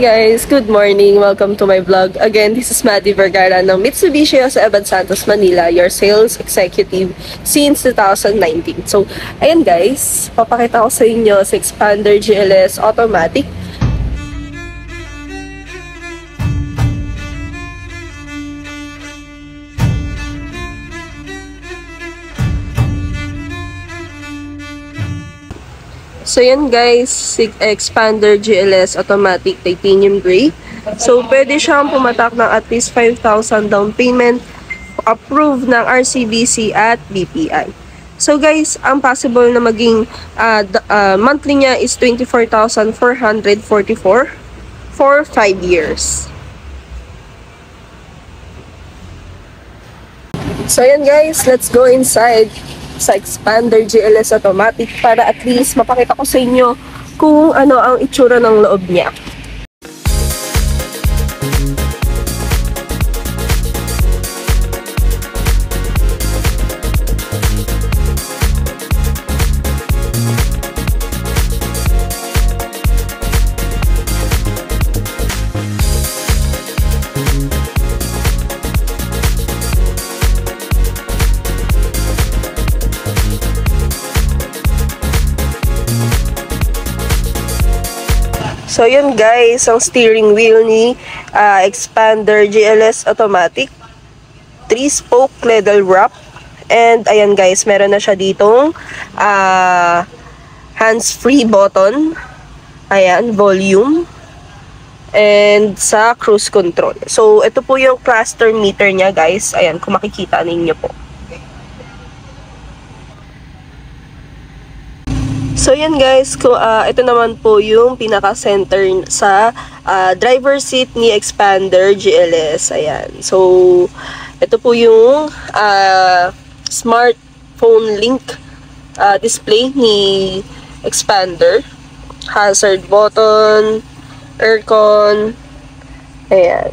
Hey guys, good morning. Welcome to my vlog. Again, this is Maddie Vergara ng Mitsubishi sa Eban Santos, Manila, your sales executive since 2019. So, ayan guys, papakita ko sa inyo sa Xpander GLS Automatic. So yan guys, Xpander GLS Automatic Titanium Gray. So pwede siyang pumatak ng at least 5,000 down payment, approved ng RCBC at BPI. So guys, ang possible na maging monthly niya is 24,444 for 5 years. So yan guys, let's go inside sa Xpander GLS Automatic para at least mapakita ko sa inyo kung ano ang itsura ng loob niya. So yun guys, ang steering wheel ni Xpander GLS Automatic, 3-spoke leather wrap, and ayan guys, meron na siya ditong hands-free button, ayan, volume, and sa cruise control. So ito po yung cluster meter niya guys, ayan, kung makikita ninyo po. So yan guys, ito naman po yung pinaka-center sa driver seat ni Xpander GLS. Ayan. So ito po yung smartphone link display ni Xpander. Hazard button, aircon. Ayan.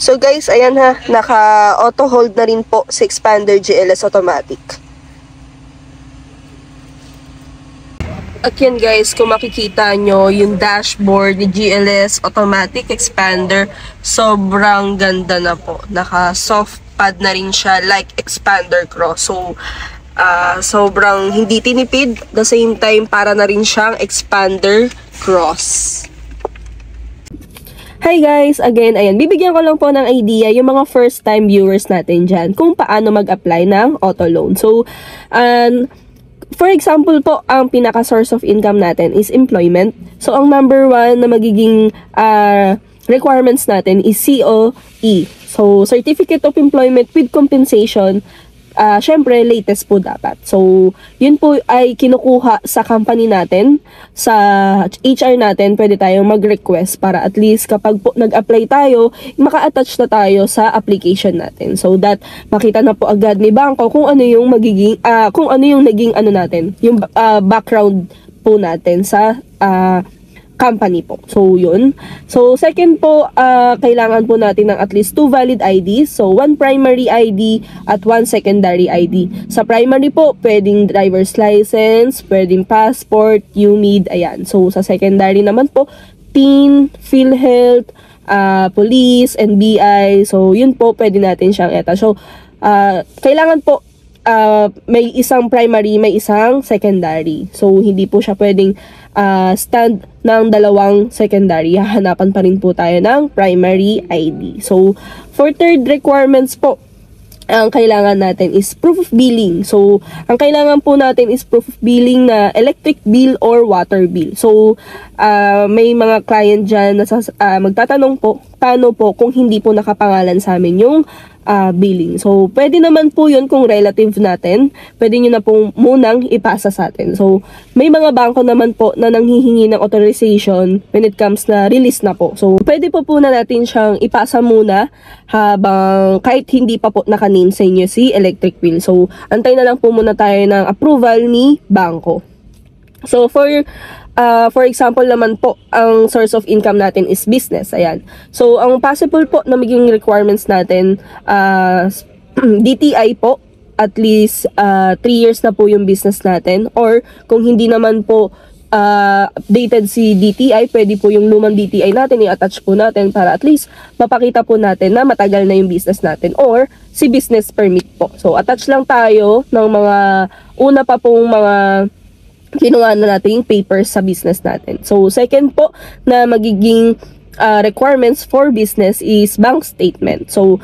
So guys, ayan ha, naka-auto hold na rin po si Xpander GLS Automatic. At yan guys, kung makikita nyo yung dashboard ni GLS Automatic Xpander, sobrang ganda na po. Naka soft pad na rin siya like Xpander Cross. So, sobrang hindi tinipid. At the same time, para na rin siyang Xpander Cross. Hi guys! Again, ayan, bibigyan ko lang po ng idea yung mga first time viewers natin dyan kung paano mag-apply ng auto loan. So, for example po, ang pinaka-source of income natin is employment. So, ang number 1 na magiging requirements natin is COE. So, Certificate of Employment with Compensation. Syempre, latest po dapat. So, yun po ay kinukuha sa company natin. Sa HR natin, pwede tayong mag-request para at least kapag po nag-apply tayo, maka-attach na tayo sa application natin. So that makita na po agad ni bangko kung ano yung magiging, kung ano yung naging ano natin, yung background po natin sa company po. So, yun. So, second po, kailangan po natin ng at least 2 valid IDs. So, 1 primary ID at 1 secondary ID. Sa primary po, pwedeng driver's license, pwedeng passport, UMID, ayan. So, sa secondary naman po, TIN, PhilHealth, police, NBI. So, yun po, pwede natin siyang eta. So, kailangan po, may isang primary, may isang secondary. So, hindi po siya pwedeng stand ng dalawang secondary. Hahanapan pa rin po tayo ng primary ID. So, for third requirements po, ang kailangan natin is proof of billing. So, ang kailangan po natin is proof of billing na electric bill or water bill. So, may mga client dyan na magtatanong po, paano po kung hindi po nakapangalan sa amin yung billing. So, pwede naman po yun kung relative natin. Pwede nyo na po munang ipasa sa atin. So, may mga bangko naman po na nanghihingi ng authorization when it comes na release na po. So, pwede po na natin siyang ipasa muna habang kahit hindi pa po naka-name sa inyo si electric bill. So, antay na lang po muna tayo ng approval ni bangko. So, for example naman po, ang source of income natin is business. Ayan. So, ang possible po na maging requirements natin, DTI po, at least 3 years na po yung business natin. Or, kung hindi naman po updated si DTI, pwede po yung lumang DTI natin i-attach po natin para at least mapakita po natin na matagal na yung business natin or si business permit po. So attach lang tayo ng mga una pa pong mga kinuha na natin yung papers sa business natin. So second po na magiging requirements for business is bank statement. So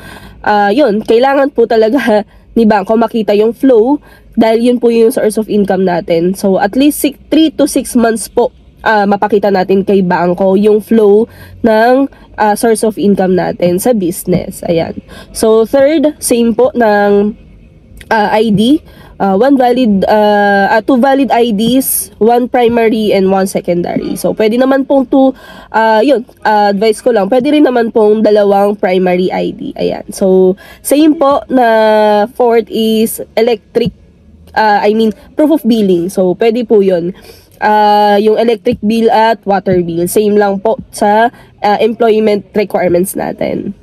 yun, kailangan po talaga ni bangko makita yung flow dahil yun po yung source of income natin. So at least 3 to 6 months po mapakita natin kay bangko yung flow ng source of income natin sa business. Ayan. So third, same po ng ID. Two valid IDs, one primary and one secondary. So pwede naman pong advice ko lang, pwede rin naman pong dalawang primary ID. Ayan. So same po na fourth is proof of billing. So pwede po yun. Yung electric bill at water bill, same lang po sa employment requirements natin.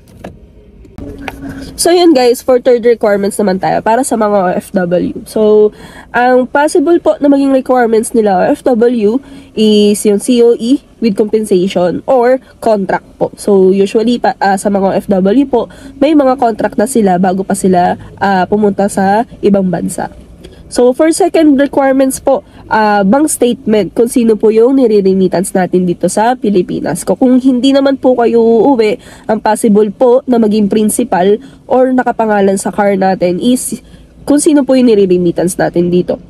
So yun guys, for third requirements naman tayo para sa mga OFW. So ang possible po na maging requirements nila OFW is yung COE with compensation or contract po. So usually sa mga OFW po, may mga contract na sila bago pa sila pumunta sa ibang bansa. So, for second requirements po, bank statement kung sino po yung nire-remittance natin dito sa Pilipinas. Kung hindi naman po kayo uuwi, ang possible po na maging principal or nakapangalan sa car natin is kung sino po yung nire-remittance natin dito.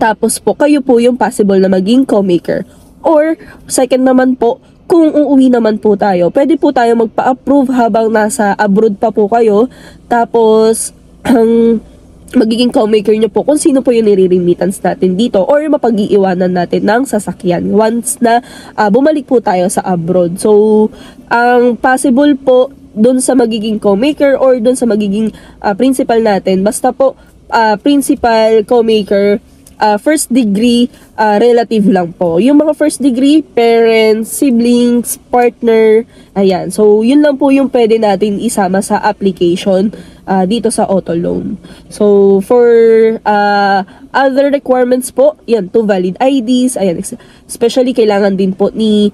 Tapos po, kayo po yung possible na maging co-maker. Or, second naman po, kung uuwi naman po tayo, pwede po tayo magpa-approve habang nasa abroad pa po kayo. Tapos, magiging co-maker nyo po kung sino po yung nire-remittance natin dito or mapag-iiwanan natin ng sasakyan once na bumalik po tayo sa abroad. So, ang possible po dun sa magiging co-maker or dun sa magiging principal natin, basta po principal, co-maker, first degree, relative lang po. Yung mga first degree, parents, siblings, partner, ayan. So, yun lang po yung pwede natin isama sa application dito sa auto loan. So, for other requirements po, yan, 2 valid IDs, ayan, especially kailangan din po ni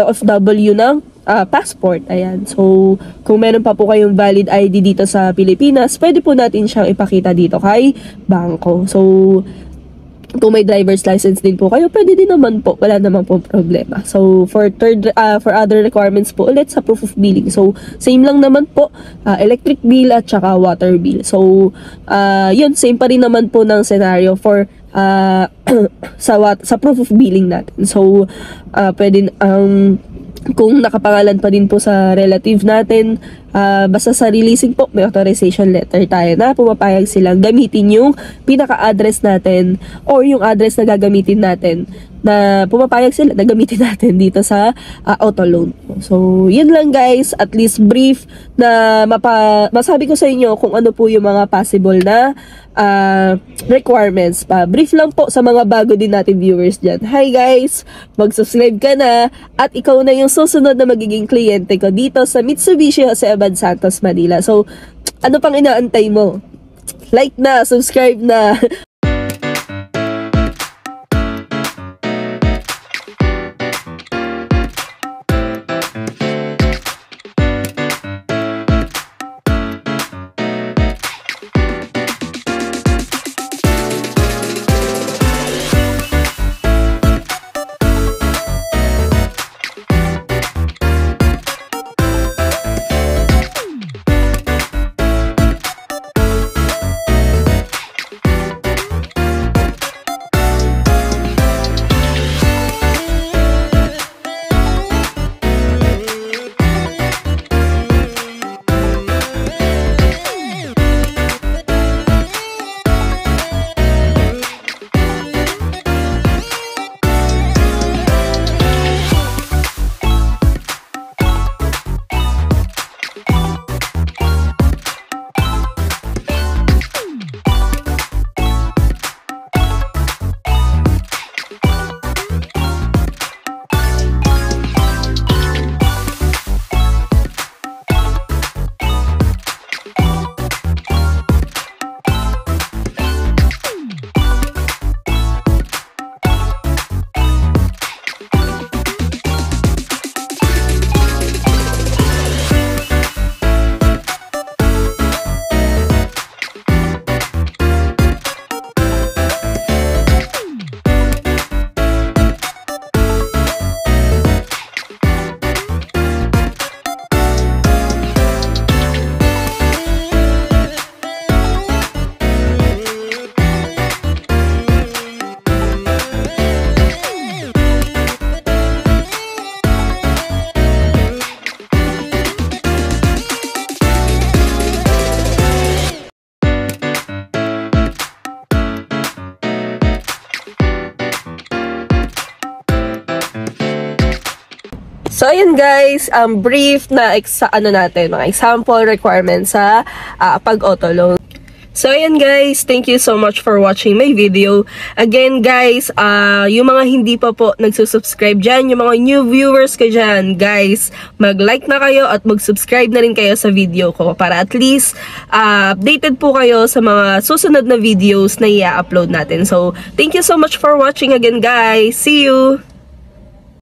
OFW ng passport, ayan. So, kung meron pa po kayong valid ID dito sa Pilipinas, pwede po natin siyang ipakita dito kay bangko. So, kung may driver's license din po kayo, pwede din naman po, wala naman po problema. So, for other requirements po ulit sa proof of billing. So, same lang naman po, electric bill at saka water bill. So, yun, same pa rin naman po ng scenario for sa proof of billing natin. So, pwede kung nakapangalan pa din po sa relative natin, basta sa releasing po, may authorization letter tayo na pumapayag silang gamitin yung pinaka-address natin or yung address na gagamitin natin na pumapayag sila na gamitin natin dito sa auto loan. So, yun lang guys, at least brief na masabi ko sa inyo kung ano po yung mga possible na requirements pa. Brief lang po sa mga bago din natin viewers dyan. Hi guys! Mag-subscribe ka na at ikaw na yung susunod na magiging kliyente ko dito sa Mitsubishi Jose Abad Santos, Manila. So, ano pang inaantay mo? Like na, subscribe na! So, ayun guys, brief na mga example requirements sa pag-auto loan. So, ayan guys, thank you so much for watching my video. Again guys, yung mga hindi pa po nagsusubscribe dyan, yung mga new viewers ka dyan, guys, mag-like na kayo at mag-subscribe na rin kayo sa video ko para at least updated po kayo sa mga susunod na videos na i-upload natin. So, thank you so much for watching again guys. See you!